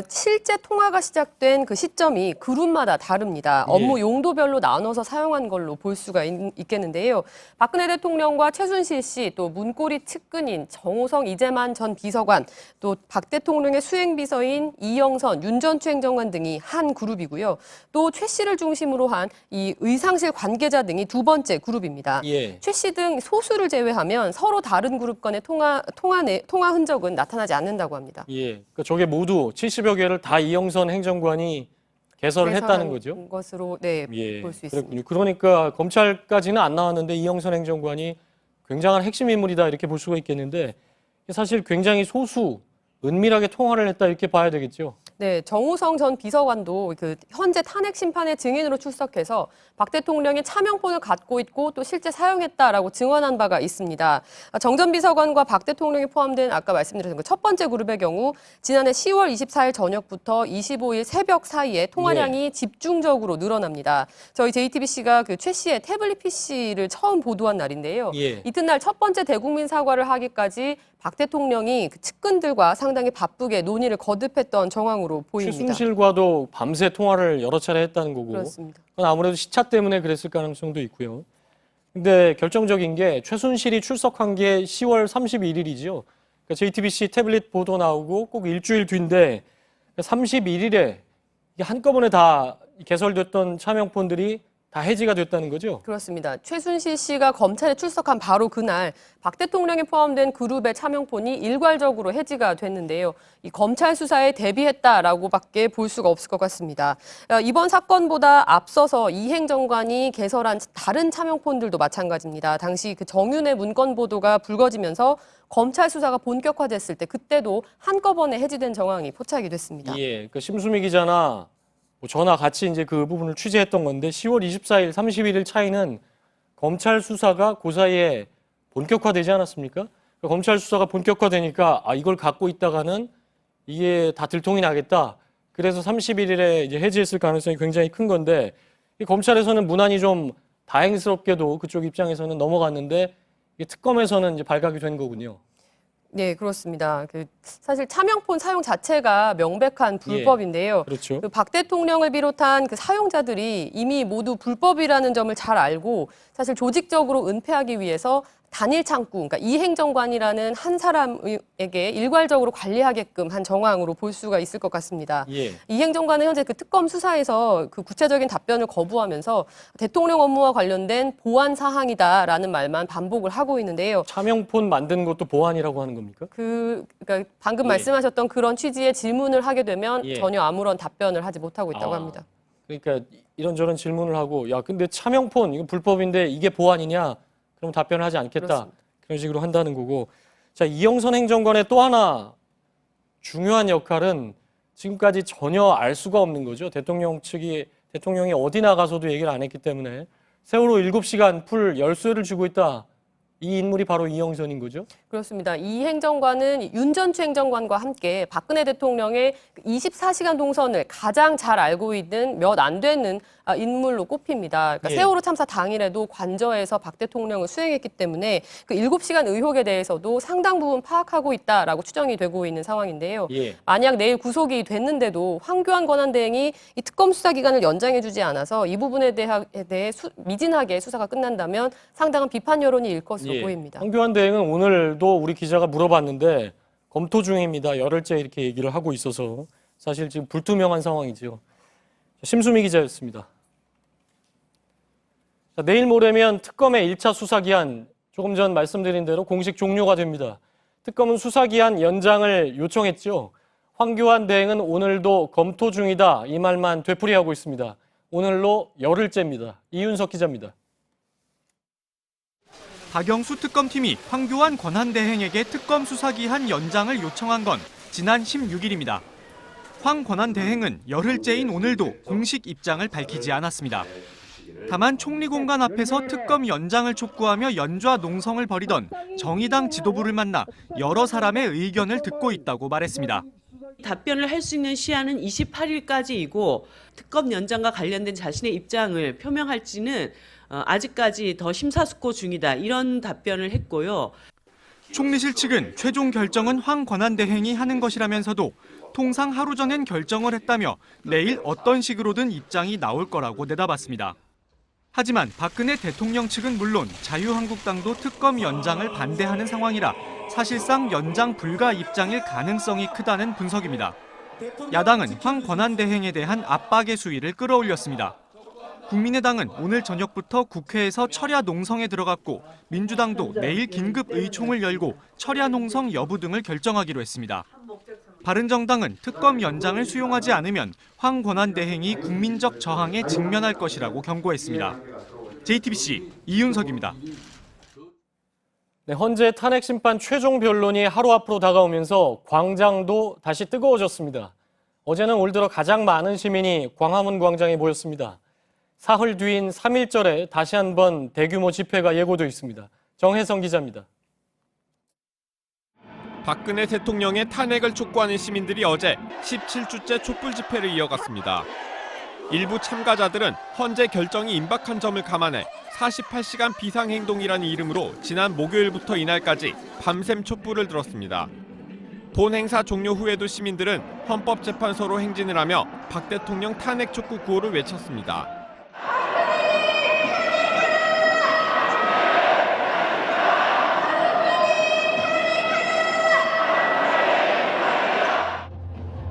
실제 통화가 시작된 그 시점이 그룹마다 다릅니다. 업무 용도별로 나눠서 사용한 걸로 볼 수가 있겠는데요. 박근혜 대통령과 최순실 씨, 또 문고리 측근인 정호성 이재만 전 비서관, 또 박 대통령의 수행비서인 이영선, 윤전추 행정관 등이 한 그룹이고요. 또 최 씨를 중심으로 한 이 의상실 관계자 등이 두 번째 그룹입니다. 예. 최 씨 등 소수를 제외하면 서로 다른 그룹 간의 통화 흔적은 나타나지 않는다고 합니다. 예. 그러니까 저게 모두 70여 개를 다 이영선 행정관이 개설을 했다는 거죠? 것으로 예. 볼 수 그랬군요. 있습니다. 그러니까 검찰까지는 안 나왔는데 이영선 행정관이 굉장한 핵심 인물이다, 이렇게 볼 수가 있겠는데 사실 굉장히 소수 은밀하게 통화를 했다 이렇게 봐야 되겠죠. 네, 정우성 전 비서관도 그 현재 탄핵 심판의 증인으로 출석해서 박 대통령이 차명폰을 갖고 있고 또 실제 사용했다라고 증언한 바가 있습니다. 정 전 비서관과 박 대통령이 포함된 아까 말씀드린 그 첫 번째 그룹의 경우 지난해 10월 24일 저녁부터 25일 새벽 사이에 통화량이 집중적으로 늘어납니다. 저희 JTBC가 그 최 씨의 태블릿 PC를 처음 보도한 날인데요. 이튿날 첫 번째 대국민 사과를 하기까지 박 대통령이 그 측근들과 상당히 바쁘게 논의를 거듭했던 정황으로 보입니다. 최순실과도 밤새 통화를 여러 차례 했다는 거고. 그렇습니다. 그건 아무래도 시차 때문에 그랬을 가능성도 있고요. 근데 결정적인 게 최순실이 출석한 게 10월 31일이죠. 그러니까 JTBC 태블릿 보도 나오고 꼭 일주일 뒤인데 31일에 한꺼번에 다 개설됐던 차명폰들이 다 해지가 됐다는 거죠? 그렇습니다. 최순실 씨가 검찰에 출석한 바로 그날 박 대통령이 포함된 그룹의 차명폰이 일괄적으로 해지가 됐는데요. 이 검찰 수사에 대비했다라고밖에 볼 수가 없을 것 같습니다. 이번 사건보다 앞서서 이 행정관이 개설한 다른 차명폰들도 마찬가지입니다. 당시 그 정윤의 문건 보도가 불거지면서 검찰 수사가 본격화됐을 때 그때도 한꺼번에 해지된 정황이 포착이 됐습니다. 예, 그 심수미 기자나 저나 같이 이제 그 부분을 취재했던 건데 10월 24일, 31일 차이는 검찰 수사가 그 사이에 본격화되지 않았습니까? 그러니까 검찰 수사가 본격화되니까 이걸 갖고 있다가는 이게 다 들통이 나겠다. 그래서 31일에 이제 해지했을 가능성이 굉장히 큰 건데 이 검찰에서는 무난히 좀 다행스럽게도 그쪽 입장에서는 넘어갔는데 이게 특검에서는 이제 발각이 된 거군요. 네, 그렇습니다. 사실 차명폰 사용 자체가 명백한 불법인데요. 그렇죠. 박 대통령을 비롯한 그 사용자들이 이미 모두 불법이라는 점을 잘 알고 사실 조직적으로 은폐하기 위해서 단일 창구, 그러니까 이 행정관이라는 한 사람에게 일괄적으로 관리하게끔 한 정황으로 볼 수가 있을 것 같습니다. 이 행정관은 현재 그 특검 수사에서 그 구체적인 답변을 거부하면서 대통령 업무와 관련된 보안 사항이다라는 말만 반복을 하고 있는데요. 차명폰 만든 것도 보안이라고 하는 겁니까? 그러니까 방금 말씀하셨던 그런 취지의 질문을 하게 되면 전혀 아무런 답변을 하지 못하고 있다고 합니다. 그러니까 이런저런 질문을 하고 야 근데 차명폰 이건 불법인데 이게 보안이냐? 그럼 답변을 하지 않겠다. 그렇습니다. 그런 식으로 한다는 거고. 자, 이영선 행정관의 또 하나 중요한 역할은 지금까지 전혀 알 수가 없는 거죠. 대통령이 어디 나가서도 얘기를 안 했기 때문에 세월호 7시간 풀 열쇠를 쥐고 있다. 이 인물이 바로 이영선인 거죠? 그렇습니다. 이 행정관은 윤 전추 행정관과 함께 박근혜 대통령의 24시간 동선을 가장 잘 알고 있는 몇 안 되는 인물로 꼽힙니다. 그러니까 세월호 참사 당일에도 관저에서 박 대통령을 수행했기 때문에 그 7시간 의혹에 대해서도 상당 부분 파악하고 있다라고 추정이 되고 있는 상황인데요. 만약 내일 구속이 됐는데도 황교안 권한대행이 이 특검 수사 기간을 연장해주지 않아서 이 부분에 대해 미진하게 수사가 끝난다면 상당한 비판 여론이 일 것으로 보입니다. 황교안 대행은 오늘도 우리 기자가 물어봤는데 검토 중입니다. 열흘째 이렇게 얘기를 하고 있어서 사실 지금 불투명한 상황이죠. 심수미 기자였습니다. 자, 내일 모레면 특검의 1차 수사기한 조금 전 말씀드린 대로 공식 종료가 됩니다. 특검은 수사기한 연장을 요청했죠. 황교안 대행은 오늘도 검토 중이다 이 말만 되풀이하고 있습니다. 오늘로 열흘째입니다. 이윤석 기자입니다. 박영수 특검팀이 황교안 권한대행에게 특검 수사기한 연장을 요청한 건 지난 16일입니다. 황 권한대행은 열흘째인 오늘도 공식 입장을 밝히지 않았습니다. 다만 총리공간 앞에서 특검 연장을 촉구하며 연좌 농성을 벌이던 정의당 지도부를 만나 여러 사람의 의견을 듣고 있다고 말했습니다. 답변을 할 수 있는 시한은 28일까지이고 특검 연장과 관련된 자신의 입장을 표명할지는 아직까지 더 심사숙고 중이다. 이런 답변을 했고요. 총리실 측은 최종 결정은 황 권한대행이 하는 것이라면서도 통상 하루 전엔 결정을 했다며 내일 어떤 식으로든 입장이 나올 거라고 내다봤습니다. 하지만 박근혜 대통령 측은 물론 자유한국당도 특검 연장을 반대하는 상황이라 사실상 연장 불가 입장일 가능성이 크다는 분석입니다. 야당은 황 권한대행에 대한 압박의 수위를 끌어올렸습니다. 국민의당은 오늘 저녁부터 국회에서 철야 농성에 들어갔고 민주당도 내일 긴급 의총을 열고 철야 농성 여부 등을 결정하기로 했습니다. 바른정당은 특검 연장을 수용하지 않으면 황 권한대행이 국민적 저항에 직면할 것이라고 경고했습니다. JTBC 이윤석입니다. 네, 헌재 탄핵 심판 최종 변론이 하루 앞으로 다가오면서 광장도 다시 뜨거워졌습니다. 어제는 올 들어 가장 많은 시민이 광화문 광장에 모였습니다. 사흘 뒤인 3.1절에 다시 한번 대규모 집회가 예고돼 있습니다. 정혜성 기자입니다. 박근혜 대통령의 탄핵을 촉구하는 시민들이 어제 17주째 촛불 집회를 이어갔습니다. 일부 참가자들은 헌재 결정이 임박한 점을 감안해 48시간 비상행동이라는 이름으로 지난 목요일부터 이날까지 밤샘 촛불을 들었습니다. 본 행사 종료 후에도 시민들은 헌법재판소로 행진을 하며 박 대통령 탄핵 촉구 구호를 외쳤습니다.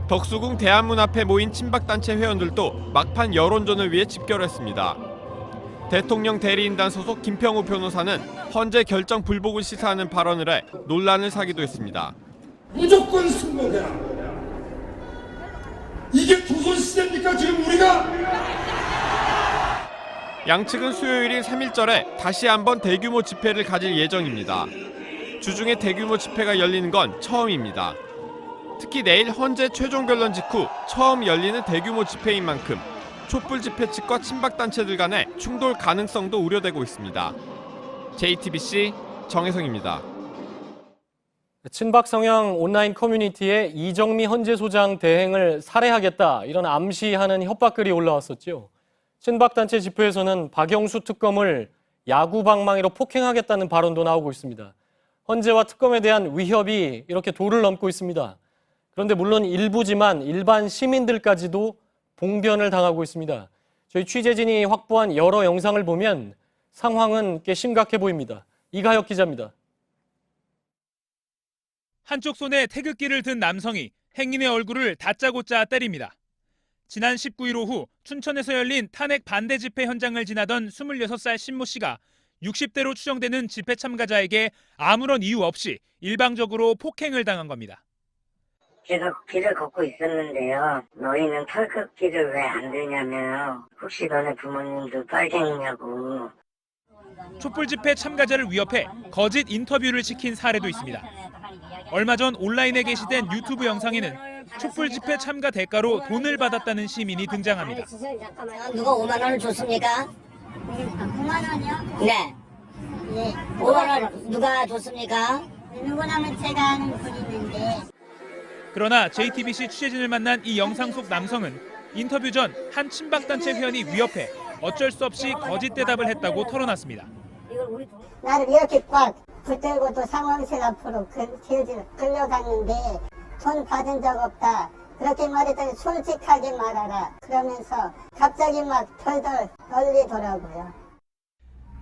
덕수궁 대한문 앞에 모인 친박단체 회원들도 막판 여론전을 위해 집결했습니다. 대통령 대리인단 소속 김평우 변호사는 헌재 결정 불복을 시사하는 발언을 해 논란을 사기도 했습니다. 무조건 승복해라. 이게 조선시대입니까 지금 우리가? 양측은 수요일인 3.1절에 다시 한번 대규모 집회를 가질 예정입니다. 주중에 대규모 집회가 열리는 건 처음입니다. 특히 내일 헌재 최종 변론 직후 처음 열리는 대규모 집회인 만큼 촛불 집회 측과 친박단체들 간의 충돌 가능성도 우려되고 있습니다. JTBC 정혜성입니다. 친박 성향 온라인 커뮤니티에 이정미 헌재소장 대행을 살해하겠다 이런 암시하는 협박글이 올라왔었죠. 친박단체 집회에서는 박영수 특검을 야구방망이로 폭행하겠다는 발언도 나오고 있습니다. 헌재와 특검에 대한 위협이 이렇게 도를 넘고 있습니다. 그런데 물론 일부지만 일반 시민들까지도 봉변을 당하고 있습니다. 저희 취재진이 확보한 여러 영상을 보면 상황은 꽤 심각해 보입니다. 이가혁 기자입니다. 한쪽 손에 태극기를 든 남성이 행인의 얼굴을 다짜고짜 때립니다. 지난 19일 오후 춘천에서 열린 탄핵 반대 집회 현장을 지나던 26살 신모 씨가 60대로 추정되는 집회 참가자에게 아무런 이유 없이 일방적으로 폭행을 당한 겁니다. 계속 길을 걷고 있었는데요. 너희는 태극기를 왜 안 들냐면 혹시 너네 부모님도 빨갱이냐고. 촛불 집회 참가자를 위협해 거짓 인터뷰를 시킨 사례도 있습니다. 얼마 전 온라인에 게시된 유튜브 영상에는 촛불 집회 참가 대가로 돈을 받았다는 시민이 등장합니다. 누가 5만 원을 줬습니까? 5만 원이요? 네. 5만 원 누가 줬습니까? 누구냐면 제가 아는 분 있는데. 그러나 JTBC 취재진을 만난 이 영상 속 남성은 인터뷰 전 한 친박단체 회원이 위협해 어쩔 수 없이 거짓 대답을 했다고 털어놨습니다. 나를 이렇게 꽉 붙들고 또 상황실 앞으로 끌려갔는데 돈 받은 적 없다. 그렇게 말했더니 솔직하게 말하라. 그러면서 갑자기 막 덜덜 떨리더라고요.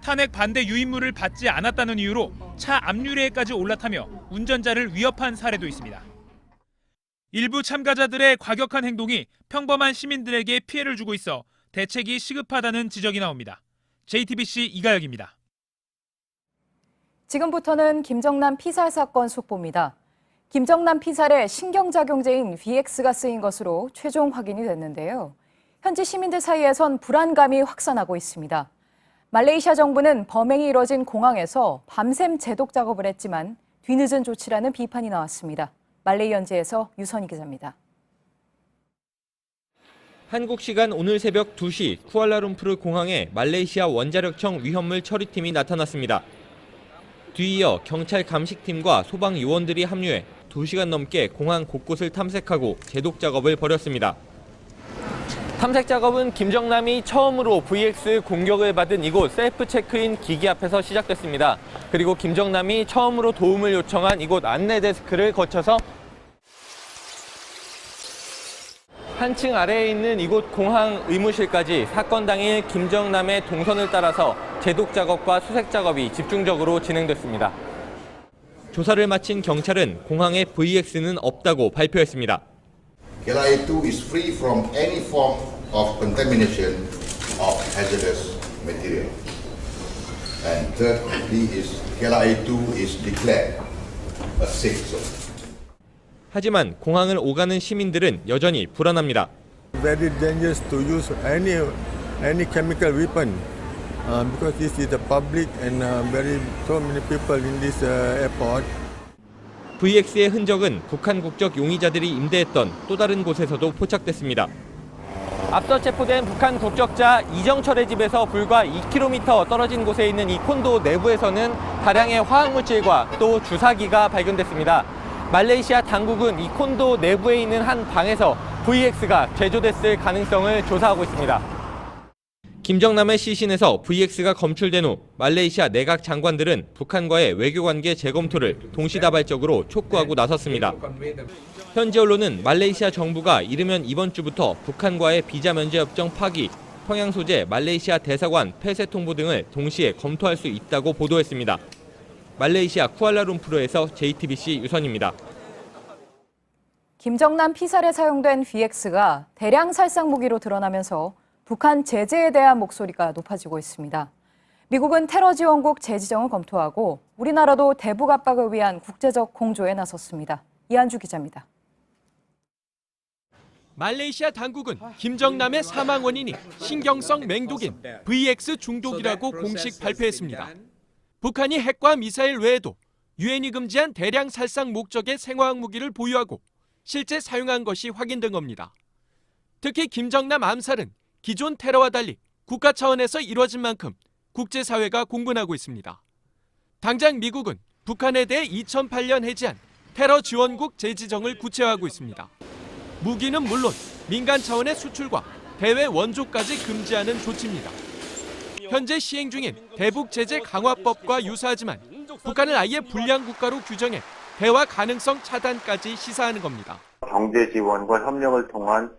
탄핵 반대 유인물을 받지 않았다는 이유로 차 앞유리에까지 올라타며 운전자를 위협한 사례도 있습니다. 일부 참가자들의 과격한 행동이 평범한 시민들에게 피해를 주고 있어 대책이 시급하다는 지적이 나옵니다. JTBC 이가혁입니다. 지금부터는 김정남 피살 사건 속보입니다. 김정남 피살에 신경작용제인 VX가 쓰인 것으로 최종 확인이 됐는데요. 현지 시민들 사이에선 불안감이 확산하고 있습니다. 말레이시아 정부는 범행이 이뤄진 공항에서 밤샘 제독 작업을 했지만 뒤늦은 조치라는 비판이 나왔습니다. 말레이 현지에서 유선희 기자입니다. 한국 시간 오늘 새벽 2시 쿠알라룸푸르 공항에 말레이시아 원자력청 위험물 처리팀이 나타났습니다. 뒤이어 경찰 감식팀과 소방 요원들이 합류해 2시간 넘게 공항 곳곳을 탐색하고 제독 작업을 벌였습니다. 탐색 작업은 김정남이 처음으로 VX 공격을 받은 이곳 셀프 체크인 기기 앞에서 시작됐습니다. 그리고 김정남이 처음으로 도움을 요청한 이곳 안내 데스크를 거쳐서 한층 아래에 있는 이곳 공항 의무실까지 사건 당일 김정남의 동선을 따라서 제독 작업과 수색 작업이 집중적으로 진행됐습니다. 조사를 마친 경찰은 공항에 VX는 없다고 발표했습니다. KLIA2 is free from any form of contamination of hazardous material. And thirdly is KLIA2 is declared a safe zone. 하지만 공항을 오가는 시민들은 여전히 불안합니다. Very dangerous to use any chemical weapon because this is the public and so many people in this airport. VX의 흔적은 북한 국적 용의자들이 임대했던 또 다른 곳에서도 포착됐습니다. 앞서 체포된 북한 국적자 이정철의 집에서 불과 2km 떨어진 곳에 있는 이 콘도 내부에서는 다량의 화학물질과 또 주사기가 발견됐습니다. 말레이시아 당국은 이 콘도 내부에 있는 한 방에서 VX가 제조됐을 가능성을 조사하고 있습니다. 김정남의 시신에서 VX가 검출된 후 말레이시아 내각 장관들은 북한과의 외교관계 재검토를 동시다발적으로 촉구하고 나섰습니다. 현지 언론은 말레이시아 정부가 이르면 이번 주부터 북한과의 비자 면제 협정 파기, 평양 소재 말레이시아 대사관 폐쇄 통보 등을 동시에 검토할 수 있다고 보도했습니다. 말레이시아 쿠알라룸푸르에서 JTBC 유선입니다. 김정남 피살에 사용된 VX가 대량 살상 무기로 드러나면서 북한 제재에 대한 목소리가 높아지고 있습니다. 미국은 테러 지원국 재지정을 검토하고 우리나라도 대북 압박을 위한 국제적 공조에 나섰습니다. 이한주 기자입니다. 말레이시아 당국은 김정남의 사망 원인이 신경성 맹독인 VX 중독이라고 공식 발표했습니다. 북한이 핵과 미사일 외에도 유엔이 금지한 대량 살상 목적의 생화학 무기를 보유하고 실제 사용한 것이 확인된 겁니다. 특히 김정남 암살은 기존 테러와 달리 국가 차원에서 이루어진 만큼 국제사회가 공분하고 있습니다. 당장 미국은 북한에 대해 2008년 해제한 테러 지원국 재지정을 구체화하고 있습니다. 무기는 물론 민간 차원의 수출과 대외 원조까지 금지하는 조치입니다. 현재 시행 중인 대북 제재 강화법과 유사하지만 북한을 아예 불량 국가로 규정해 대화 가능성 차단까지 시사하는 겁니다. 경제 지원과 협력을 통한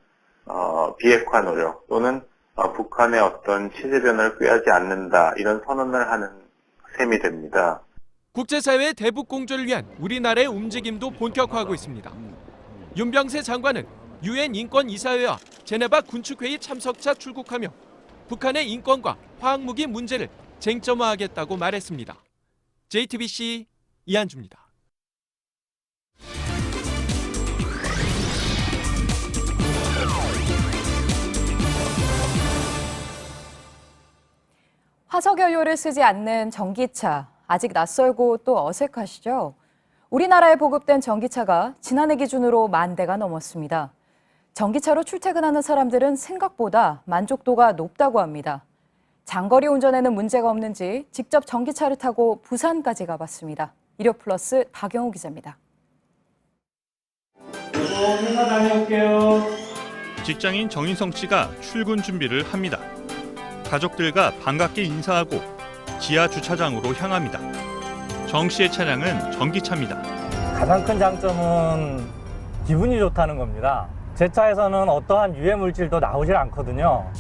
비핵화 노력 또는 북한의 어떤 체제 변화를 꾀하지 않는다 이런 선언을 하는 셈이 됩니다. 국제사회의 대북 공조를 위한 우리나라의 움직임도 본격화하고 있습니다. 윤병세 장관은 유엔 인권이사회와 제네바 군축회의 참석차 출국하며 북한의 인권과 화학무기 문제를 쟁점화하겠다고 말했습니다. JTBC 이한주입니다. 화석연료를 쓰지 않는 전기차, 아직 낯설고 또 어색하시죠? 우리나라에 보급된 전기차가 지난해 기준으로 10,000대가 넘었습니다. 전기차로 출퇴근하는 사람들은 생각보다 만족도가 높다고 합니다. 장거리 운전에는 문제가 없는지 직접 전기차를 타고 부산까지 가봤습니다. 일요플러스 박영우 기자입니다. 회사 다녀올게요. 직장인 정인성 씨가 출근 준비를 합니다. 가족들과 반갑게 인사하고 지하 주차장으로 향합니다. 정 씨의 차량은 전기차입니다. 가장 큰 장점은 기분이 좋다는 겁니다. 제 차에서는 어떠한 유해 물질도 나오질 않거든요.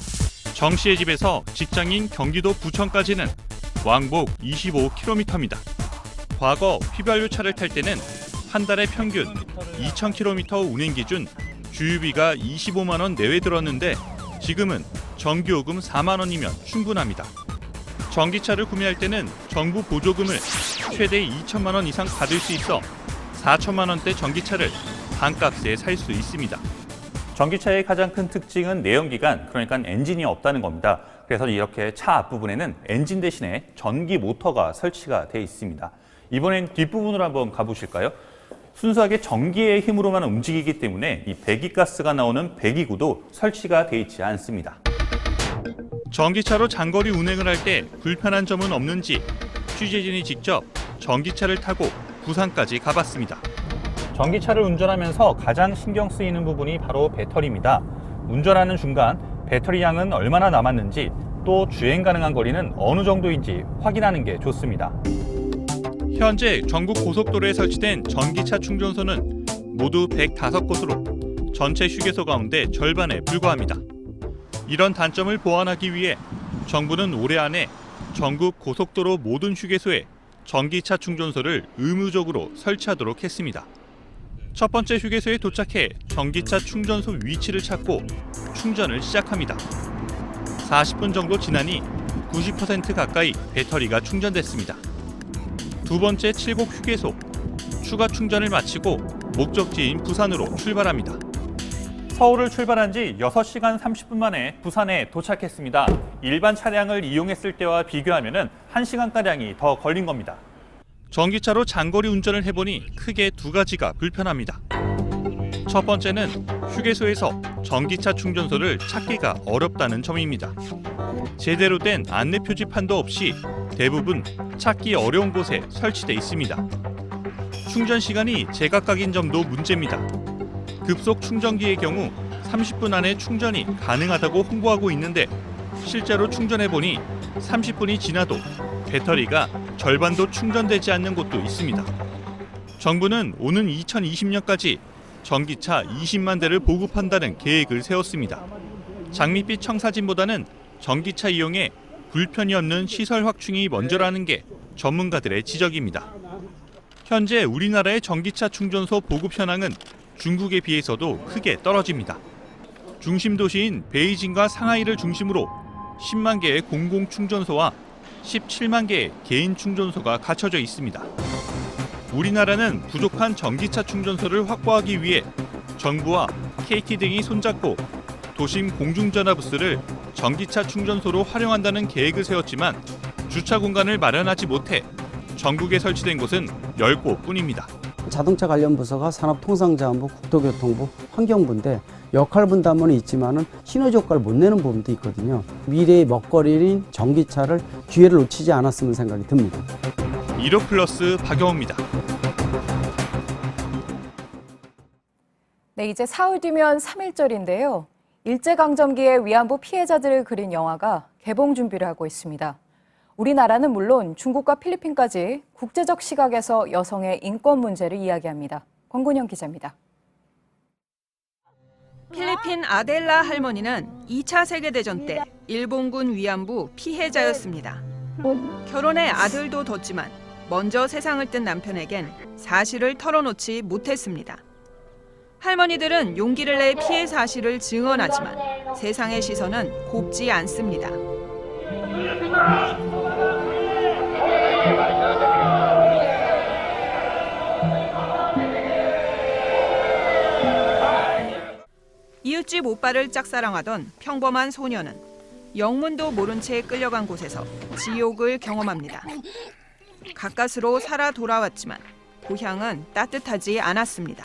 정 씨의 집에서 직장인 경기도 부천까지는 왕복 25km입니다. 과거 휘발유차를 탈 때는 한 달에 평균 2,000km 운행 기준 주유비가 25만 원 내외 들었는데 지금은 전기요금 4만 원이면 충분합니다. 전기차를 구매할 때는 정부 보조금을 최대 2천만 원 이상 받을 수 있어 4천만 원대 전기차를 반값에 살 수 있습니다. 전기차의 가장 큰 특징은 내연기관, 그러니까 엔진이 없다는 겁니다. 그래서 이렇게 차 앞부분에는 엔진 대신에 전기 모터가 설치가 되어 있습니다. 이번엔 뒷부분으로 한번 가보실까요? 순수하게 전기의 힘으로만 움직이기 때문에 이 배기가스가 나오는 배기구도 설치가 되어 있지 않습니다. 전기차로 장거리 운행을 할 때 불편한 점은 없는지 취재진이 직접 전기차를 타고 부산까지 가봤습니다. 전기차를 운전하면서 가장 신경 쓰이는 부분이 바로 배터리입니다. 운전하는 중간 배터리 양은 얼마나 남았는지 또 주행 가능한 거리는 어느 정도인지 확인하는 게 좋습니다. 현재 전국 고속도로에 설치된 전기차 충전소는 모두 105곳으로 전체 휴게소 가운데 절반에 불과합니다. 이런 단점을 보완하기 위해 정부는 올해 안에 전국 고속도로 모든 휴게소에 전기차 충전소를 의무적으로 설치하도록 했습니다. 첫 번째 휴게소에 도착해 전기차 충전소 위치를 찾고 충전을 시작합니다. 40분 정도 지나니 90% 가까이 배터리가 충전됐습니다. 두 번째 7곡 휴게소, 추가 충전을 마치고 목적지인 부산으로 출발합니다. 서울을 출발한 지 6시간 30분 만에 부산에 도착했습니다. 일반 차량을 이용했을 때와 비교하면 1시간가량이 더 걸린 겁니다. 전기차로 장거리 운전을 해보니 크게 두 가지가 불편합니다. 첫 번째는 휴게소에서 전기차 충전소를 찾기가 어렵다는 점입니다. 제대로 된 안내 표지판도 없이 대부분 찾기 어려운 곳에 설치돼 있습니다. 충전 시간이 제각각인 점도 문제입니다. 급속 충전기의 경우 30분 안에 충전이 가능하다고 홍보하고 있는데 실제로 충전해보니 30분이 지나도 배터리가 절반도 충전되지 않는 곳도 있습니다. 정부는 오는 2020년까지 전기차 20만 대를 보급한다는 계획을 세웠습니다. 장밋빛 청사진보다는 전기차 이용에 불편이 없는 시설 확충이 먼저라는 게 전문가들의 지적입니다. 현재 우리나라의 전기차 충전소 보급 현황은 중국에 비해서도 크게 떨어집니다. 중심 도시인 베이징과 상하이를 중심으로 10만 개의 공공 충전소와 17만 개의 개인 충전소가 갖춰져 있습니다. 우리나라는 부족한 전기차 충전소를 확보하기 위해 정부와 KT 등이 손잡고 도심 공중전화 부스를 전기차 충전소로 활용한다는 계획을 세웠지만 주차 공간을 마련하지 못해 전국에 설치된 곳은 10곳뿐입니다. 자동차 관련 부서가 산업통상자원부, 국토교통부, 환경부인데 역할 분담은 있지만은 시너지 효과를 못 내는 부분도 있거든요. 미래의 먹거리인 전기차를 기회를 놓치지 않았으면 생각이 듭니다. 1호 플러스 박영호입니다. 네, 이제 사흘 뒤면 3.1절인데요. 일제강점기의 위안부 피해자들을 그린 영화가 개봉 준비를 하고 있습니다. 우리나라는 물론 중국과 필리핀까지 국제적 시각에서 여성의 인권 문제를 이야기합니다. 권군영 기자입니다. 필리핀 아델라 할머니는 2차 세계대전 때 일본군 위안부 피해자였습니다. 결혼해 아들도 뒀지만 먼저 세상을 뜬 남편에겐 사실을 털어놓지 못했습니다. 할머니들은 용기를 내 피해 사실을 증언하지만 세상의 시선은 곱지 않습니다. 이웃집 오빠를 짝사랑하던 평범한 소녀는 영문도 모른 채 끌려간 곳에서 지옥을 경험합니다. 가까스로 살아 돌아왔지만 고향은 따뜻하지 않았습니다.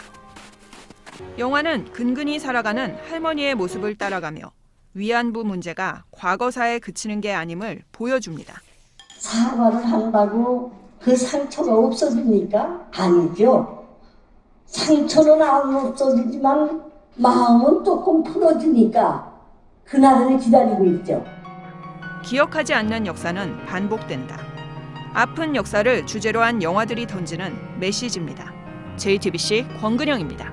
영화는 근근히 살아가는 할머니의 모습을 따라가며 위안부 문제가 과거사에 그치는 게 아님을 보여줍니다. 사과를 한다고 그 상처가 없어집니까? 아니죠. 상처는 안 없어지지만 마음은 조금 풀어지니까 그날을 기다리고 있죠. 기억하지 않는 역사는 반복된다. 아픈 역사를 주제로 한 영화들이 던지는 메시지입니다. JTBC 권근영입니다.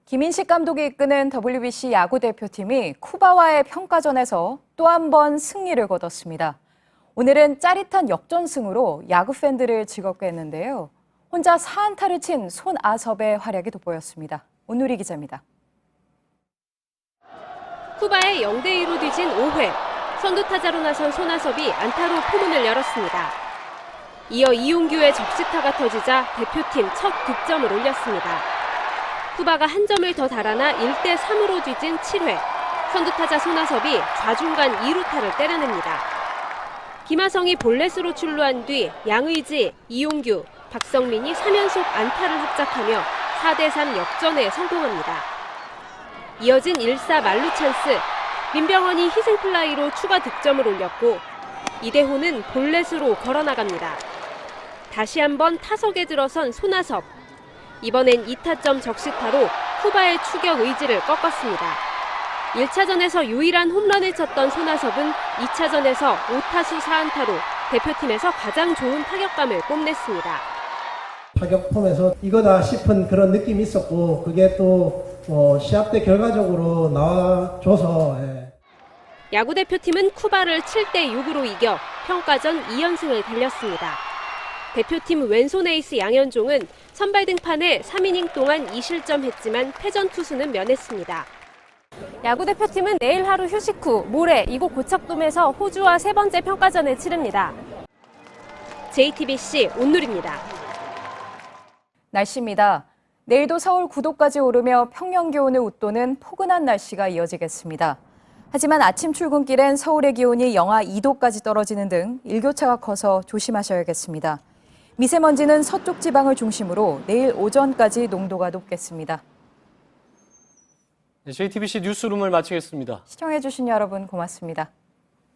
김인식 감독이 이끄는 WBC 야구 대표팀이 쿠바와의 평가전에서 또 한 번 승리를 거뒀습니다. 오늘은 짜릿한 역전승으로 야구 팬들을 즐겁게 했는데요. 혼자 4안타를 친 손아섭의 활약이 돋보였습니다. 온누리 기자입니다. 쿠바에 0대2로 뒤진 5회, 선두 타자로 나선 손아섭이 안타로 포문을 열었습니다. 이어 이용규의 적시타가 터지자 대표팀 첫 득점을 올렸습니다. 쿠바가 한 점을 더 달아나 1대3으로 뒤진 7회, 선두 타자 손아섭이 좌중간 2루타를 때려냅니다. 김하성이 볼넷으로 출루한 뒤 양의지, 이용규, 박성민이 3연속 안타를 합작하며 4대3 역전에 성공합니다. 이어진 1사 만루 찬스, 민병헌이 희생플라이로 추가 득점을 올렸고 이대호는 볼넷으로 걸어나갑니다. 다시 한번 타석에 들어선 손아섭. 이번엔 2타점 적시타로 쿠바의 추격 의지를 꺾었습니다. 1차전에서 유일한 홈런을 쳤던 손아섭은 2차전에서 5타수 4안타로 대표팀에서 가장 좋은 타격감을 뽐냈습니다. 타격 폼에서 이거다 싶은 그런 느낌이 있었고 그게 또 시합 때 결과적으로 나와줘서 야구 대표팀은 쿠바를 7대6으로 이겨 평가전 2연승을 달렸습니다. 대표팀 왼손 에이스 양현종은 선발 등판에 3이닝 동안 2실점했지만 패전 투수는 면했습니다. 야구 대표팀은 내일 하루 휴식 후 모레 이곳 고척돔에서 호주와 세 번째 평가전을 치릅니다. JTBC 온누리입니다. 날씨입니다. 내일도 서울 9도까지 오르며 평년 기온을 웃도는 포근한 날씨가 이어지겠습니다. 하지만 아침 출근길엔 서울의 기온이 영하 2도까지 떨어지는 등 일교차가 커서 조심하셔야겠습니다. 미세먼지는 서쪽 지방을 중심으로 내일 오전까지 농도가 높겠습니다. JTBC 뉴스룸을 마치겠습니다. 시청해주신 여러분 고맙습니다.